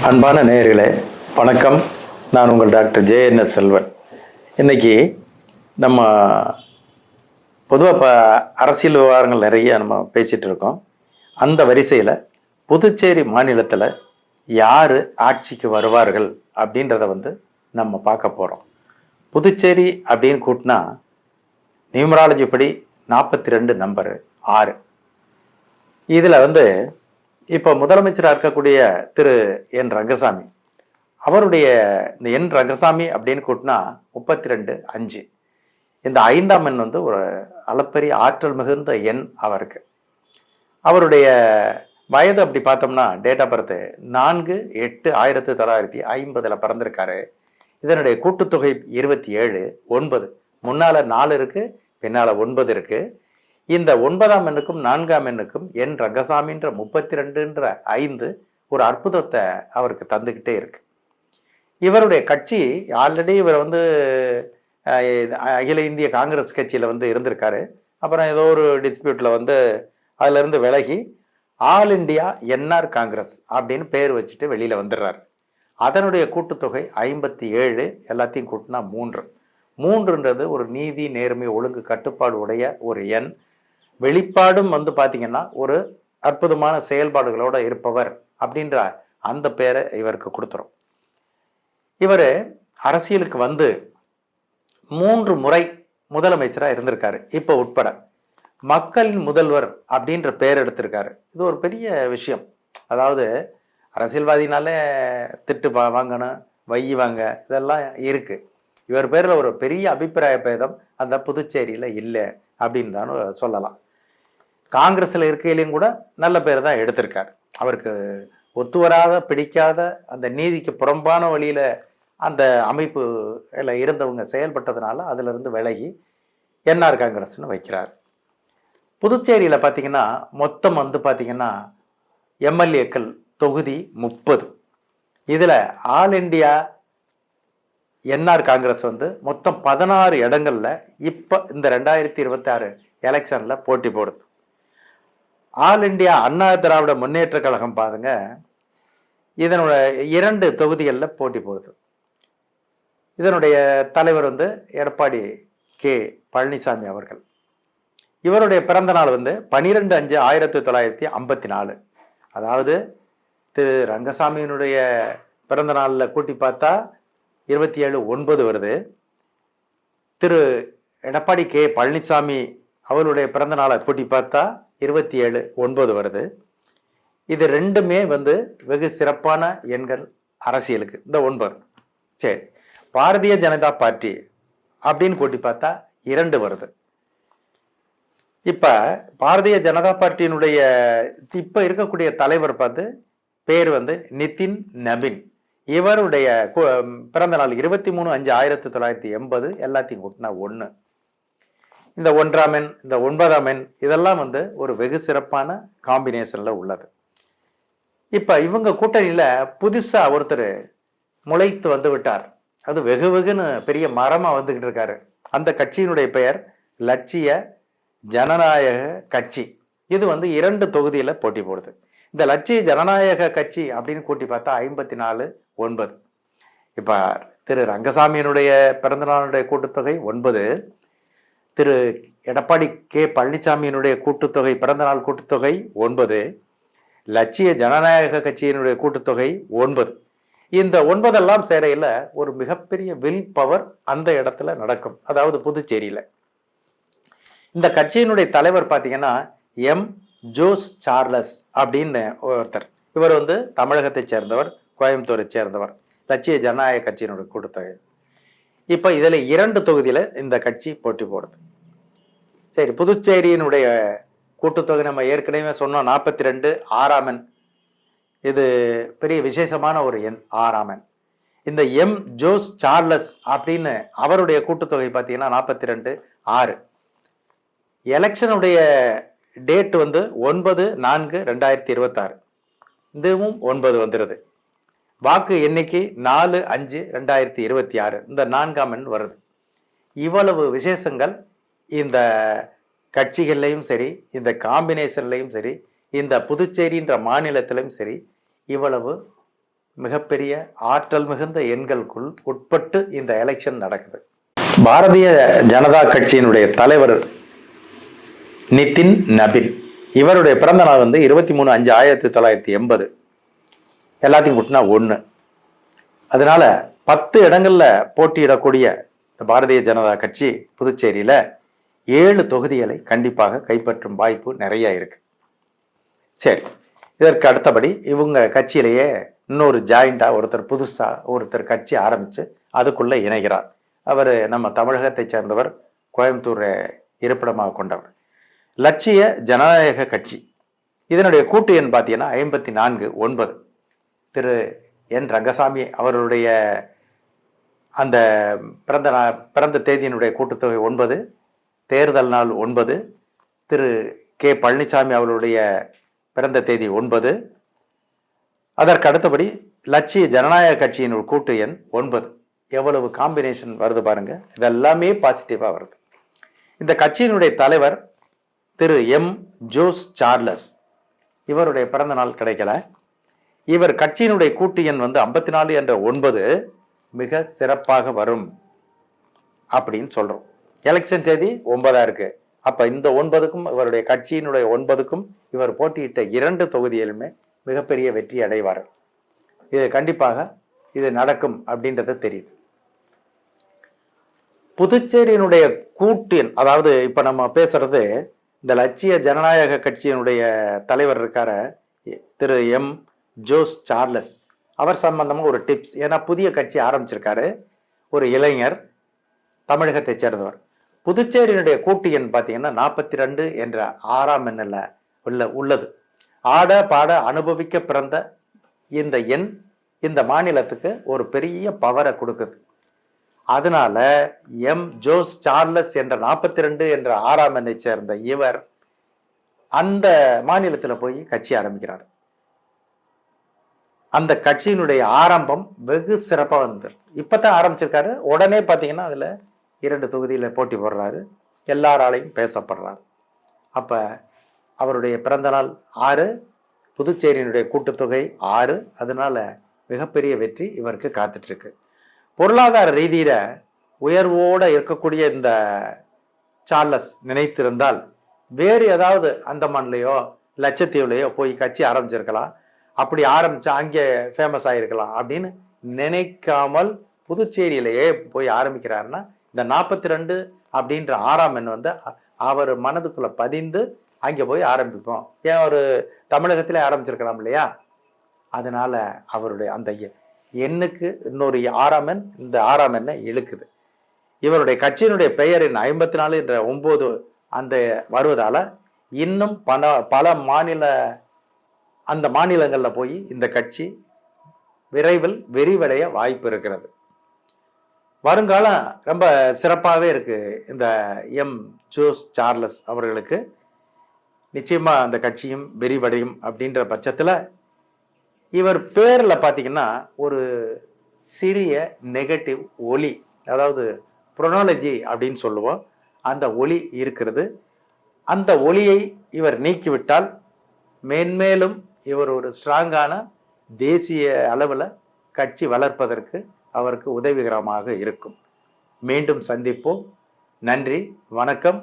அன்பான நேயர்களே வணக்கம். நான் உங்கள் டாக்டர் ஜே.என்.எஸ். செல்வன். இன்னைக்கு நம்ம பொதுவாக அரசியல் விவகாரங்கள் நிறைய நம்ம பேசிட்டு இருக்கோம். அந்த வரிசையில் புதுச்சேரி மாநிலத்தில் யார் ஆட்சிக்கு வருவார்கள் அப்படின்றத நம்ம பார்க்க போகிறோம். புதுச்சேரி அப்படின்னு கூட்டினா நியூமராலஜி படி 42 நம்பரு 6. இதில் இப்போ முதலமைச்சராக இருக்கக்கூடிய திரு என் ரங்கசாமி, அவருடைய இந்த என் ரங்கசாமி அப்படின்னு கூட்டினா 32 5. இந்த 5ஆம் எண் ஒரு அளப்பரிய ஆற்றல் மிகுந்த எண் அவருக்கு. அவருடைய வயது அப்படி பார்த்தோம்னா டேட் ஆஃப் பர்த் 4/8/1950 பிறந்திருக்காரு. இதனுடைய கூட்டுத்தொகை 27 9. முன்னால 4 இருக்கு, பின்னால 9 இருக்கு. இந்த 9ஆம் எண்ணுக்கும் 4ஆம் எண்ணுக்கும் என் ரங்கசாமின்ற 32ன்ற 5 ஒரு அற்புதத்தை அவருக்கு தந்துக்கிட்டே இருக்கு. இவருடைய கட்சி ஆல்ரெடி இவர் அகில இந்திய காங்கிரஸ் கட்சியில இருந்திருக்காரு. அப்புறம் ஏதோ ஒரு டிஸ்பியூட்ல அதுல இருந்து விலகி ஆல் இண்டியா என்ஆர் காங்கிரஸ் அப்படின்னு பேர் வச்சுட்டு வெளியில வந்துடுறாரு. அதனுடைய கூட்டுத்தொகை 57, எல்லாத்தையும் கூட்டினா 3. 3ன்றது ஒரு நீதி நேர்மை ஒழுங்கு கட்டுப்பாடு உடைய ஒரு எண். வெளிப்பாடும் பார்த்தீங்கன்னா ஒரு அற்புதமான செயல்பாடுகளோட இருப்பவர் அப்படின்ற அந்த பேரை இவருக்கு கொடுத்துரும். இவர் அரசியலுக்கு 3 முறை முதலமைச்சரா இருந்திருக்காரு. இப்போ உட்பட மக்களின் முதல்வர் அப்படின்ற பேர் எடுத்திருக்காரு. இது ஒரு பெரிய விஷயம். அதாவது அரசியல்வாதினாலே திட்டு வாங்கணும், வாங்க, இதெல்லாம் இருக்கு. இவர் பேர்ல ஒரு பெரிய அபிப்பிராய பேதம் அந்த புதுச்சேரியில இல்லை அப்படின்னு தான் சொல்லலாம். காங்கிரஸ்ல இருக்கையிலையும் கூட நல்ல பேர் தான் எடுத்திருக்காரு. அவருக்கு ஒத்து வராத பிடிக்காத அந்த நீதிக்கு புறம்பான வழியில அந்த அமைப்பு இருந்தவங்க செயல்பட்டதுனால அதுல இருந்து விலகி என்ஆர் காங்கிரஸ்னு வைக்கிறார். புதுச்சேரியில பாத்தீங்கன்னா மொத்தம் பாத்தீங்கன்னா எம்எல்ஏக்கள் தொகுதி 30. இதுல ஆல் இண்டியா என்ஆர் காங்கிரஸ் மொத்தம் 16 இடங்கள்ல இப்ப இந்த 2026 எலெக்ஷன்ல போட்டி போடுது. ஆல் இண்டியா அண்ணா திராவிட முன்னேற்ற கழகம் பாருங்க, இதனோட 2 தொகுதிகளில் போட்டி போடுது. இதனுடைய தலைவர் எடப்பாடி கே பழனிசாமி அவர்கள். இவருடைய பிறந்த நாள் 12/5/1954. அதாவது திரு ரங்கசாமியினுடைய பிறந்த நாளில் கூட்டி பார்த்தா 27/9 வருது. திரு எடப்பாடி கே பழனிசாமி அவருடைய பிறந்த நாளை கூட்டி பார்த்தா 27/9 வருது. இது ரெண்டுமே வெகு சிறப்பான எண்கள் அரசியலுக்கு. இந்த 9 சரி. பாரதிய ஜனதா பார்ட்டி அப்படின்னு கூட்டி பார்த்தா 2 வருது. இப்ப பாரதிய ஜனதா பார்ட்டியினுடைய இப்ப இருக்கக்கூடிய தலைவர் பேர் நிதின் நபின். இவருடைய பிறந்த நாள் 23/5/1980. எல்லாத்தையும் கூட்டினா 1. இந்த 1ஆம் எண், இந்த 9ஆம் எண், இதெல்லாம் ஒரு வெகு சிறப்பான காம்பினேஷன்ல உள்ளது. இப்ப இவங்க கூட்டணியில புதுசா ஒருத்தர் முளைத்து விட்டார். அது வெகுன்னு பெரிய மரமா வந்துகிட்டு இருக்காரு. அந்த கட்சியினுடைய பெயர் லட்சிய ஜனநாயக கட்சி. இது 2 தொகுதியில போட்டி போடுது. இந்த லட்சிய ஜனநாயக கட்சி அப்படின்னு கூட்டி பார்த்தா 54/9. இப்ப திரு ரங்கசாமியினுடைய பிறந்த நாளுடைய கூட்டுத்தொகை 9. திரு எடப்பாடி கே பழனிசாமியினுடைய கூட்டுத்தொகை பிறந்த நாள் கூட்டுத்தொகை 9. லட்சிய ஜனநாயக கட்சியினுடைய கூட்டுத்தொகை 9. இந்த 9 எல்லாம் சேரையில ஒரு மிகப்பெரிய வில் பவர் அந்த இடத்துல நடக்கும். அதாவது புதுச்சேரியில இந்த கட்சியினுடைய தலைவர் பாத்தீங்கன்னா எம் ஜோஸ் சார்லஸ் அப்படின்னு ஒருத்தர். இவர் தமிழகத்தை சேர்ந்தவர், கோயம்புத்தூரை சேர்ந்தவர். லட்சிய ஜனநாயக கட்சியினுடைய கூட்டுத்தொகை. இப்ப இதுல 2 தொகுதியில இந்த கட்சி போட்டி போடுது. சரி, புதுச்சேரியினுடைய கூட்டுத்தொகை நம்ம ஏற்கனவே சொன்னோம் 42. 6ஆம் எண், இது பெரிய விசேஷமான ஒரு எண் 6ஆம் எண். இந்த எம் ஜோஸ் சார்லஸ் அப்படின்னு அவருடைய கூட்டுத்தொகை பார்த்தீங்கன்னா 42/6. எலெக்ஷனுடைய டேட் 9/4/2026. இதுவும் 9 வந்துருது. வாக்கு எண்ணிக்கை 4/5/2026. இந்த 4ஆம் எண் வருது. இவ்வளவு விசேஷங்கள் இந்த கட்சிகள்லையும் சரி, இந்த காம்பினேஷன்லையும் சரி, இந்த புதுச்சேரின்ற மாநிலத்திலும் சரி, இவ்வளவு மிகப்பெரிய ஆற்றல் மிகுந்த எண்களுக்குள் உட்பட்டு இந்த எலெக்ஷன் நடக்குது. பாரதிய ஜனதா கட்சியினுடைய தலைவர் நிதின் நபின், இவருடைய பிறந்த நாள் 23/5/1980. எல்லாத்தையும் கூட்டினா 1. அதனால 10 இடங்கள்ல போட்டியிடக்கூடிய பாரதிய ஜனதா கட்சி புதுச்சேரியில 7 தொகுதிகளை கண்டிப்பாக கைப்பற்றும் வாய்ப்பு நிறைய இருக்கு. சரி, இதற்கு அடுத்தபடி இவங்க கட்சியிலேயே இன்னொரு ஜாயிண்டா ஒருத்தர் கட்சி ஆரம்பிச்சு அதுக்குள்ள இணைகிறார். அவர் நம்ம தமிழகத்தை சேர்ந்தவர், கோயம்புத்தூர் இருப்பிடமாக கொண்டவர். லட்சிய ஜனநாயக கட்சி, இதனுடைய கூட்டு எண் பார்த்தீங்கன்னா 54-9. திரு என் ரங்கசாமி அவருடைய அந்த பிறந்த தேதியினுடைய கூட்டுத்தொகை 9, தேர்தல் நாள் 9. திரு கே பழனிசாமி அவருடைய பிறந்த தேதி 9. அதற்கு அடுத்தபடி லட்சிய ஜனநாயக கட்சியின் கூட்டு எண் 9. எவ்வளவு காம்பினேஷன் வருது பாருங்க. இதெல்லாமே பாசிட்டிவா வருது. இந்த கட்சியினுடைய தலைவர் திரு எம் ஜோஸ் சார்லஸ், இவருடைய பிறந்த நாள் கிடைக்கல. இவர் கட்சியினுடைய கூட்டு எண் 54 என்ற 9 மிக சிறப்பாக வரும் அப்படின்னு சொல்றோம். எலெக்ஷன் தேதி 9 இருக்கு. அப்ப இந்த 9க்கும் இவருடைய கட்சியினுடைய 9க்கும் இவர் போட்டியிட்ட 2 தொகுதியிலுமே மிகப்பெரிய வெற்றி அடைவார். இது கண்டிப்பாக இது நடக்கும் அப்படின்றது தெரியுது. புதுச்சேரியினுடைய கூட்டு எண், அதாவது இப்ப நம்ம பேசுறது இந்த லட்சிய ஜனநாயக கட்சியினுடைய தலைவர் இருக்கார திரு எம் ஜோஸ் சார்லஸ், அவர் சம்பந்தமா ஒரு டிப்ஸ். ஏன்னா புதிய கட்சி ஆரம்பிச்சிருக்காரு, ஒரு இளைஞர், தமிழகத்தை சேர்ந்தவர். புதுச்சேரியினுடைய கூட்டு எண் பார்த்தீங்கன்னா 42 என்ற 6ஆம் எண்ணில் உள்ளது. ஆட பாட அனுபவிக்க பிறந்த இந்த எண் இந்த மாநிலத்துக்கு ஒரு பெரிய பவரை கொடுக்குது. அதனால எம் ஜோஸ் சார்லஸ் என்ற 42 என்ற 6ஆம் எண்ணை சேர்ந்த இவர் அந்த மாநிலத்தில் போய் கட்சி ஆரம்பிக்கிறார். அந்த கட்சியினுடைய ஆரம்பம் வெகு சிறப்பாக வந்தது. இப்பதான் ஆரம்பிச்சிருக்காரு. உடனே பார்த்தீங்கன்னா அதுல 2 தொகுதியில போட்டி போடுறாரு, எல்லாராலையும் பேசப்படுறாரு. அப்ப அவருடைய பிறந்த நாள் 6, புதுச்சேரியினுடைய கூட்டுத்தொகை 6. அதனால மிகப்பெரிய வெற்றி இவருக்கு காத்துட்டு இருக்கு. பொருளாதார ரீதியில உயர்வோட இருக்கக்கூடிய இந்த சார்லஸ் நினைத்திருந்தால் வேறு ஏதாவது அந்தமான்லயோ லட்சத்தீவுலையோ போய் கட்சி ஆரம்பிச்சிருக்கலாம். அப்படி ஆரம்பிச்சா அங்கே ஃபேமஸ் ஆயிருக்கலாம் அப்படின்னு நினைக்காமல் புதுச்சேரியிலேயே போய் ஆரம்பிக்கிறாருன்னா இந்த 42 அப்படின்ற 6ஆம் எண் அவர் மனதுக்குள்ள பதிந்து அங்கே போய் ஆரம்பிப்போம். ஏன் ஒரு தமிழகத்திலே ஆரம்பிச்சிருக்கலாம் இல்லையா? அதனால அவருடைய அந்த எண்ணுக்கு இன்னொரு 6ஆம் எண் இந்த 6ஆம் எண்ணை இழுக்குது. இவருடைய கட்சியினுடைய பெயரின் 54 என்ற 9 அந்த வருவதால இன்னும் பல அந்த மாநிலங்கள்ல போய் இந்த கட்சி விரைவில் விரிவடைய வாய்ப்பு இருக்கிறது. வருங்காலம் ரொம்ப சிறப்பாகவே இருக்கு. இந்த எம் ஜோஸ் சார்லஸ் அவர்களுக்கு நிச்சயமா அந்த கட்சியும் விரிவடையும் அப்படின்ற பட்சத்துல இவர் பேர்ல பாத்தீங்கன்னா ஒரு சிறிய நெகட்டிவ் ஒலி, அதாவது புரோனாலஜி அப்படின்னு சொல்லுவோம், அந்த ஒலி இருக்கிறது. அந்த ஒலியை இவர் நீக்கிவிட்டால் மேன்மேலும் இவர் ஒரு ஸ்ட்ராங்கான தேசிய அளவில் கட்சி வளர்ப்பதற்கு அவருக்கு உதவிகரமாக இருக்கும். மீண்டும் சந்திப்போம். நன்றி, வணக்கம்.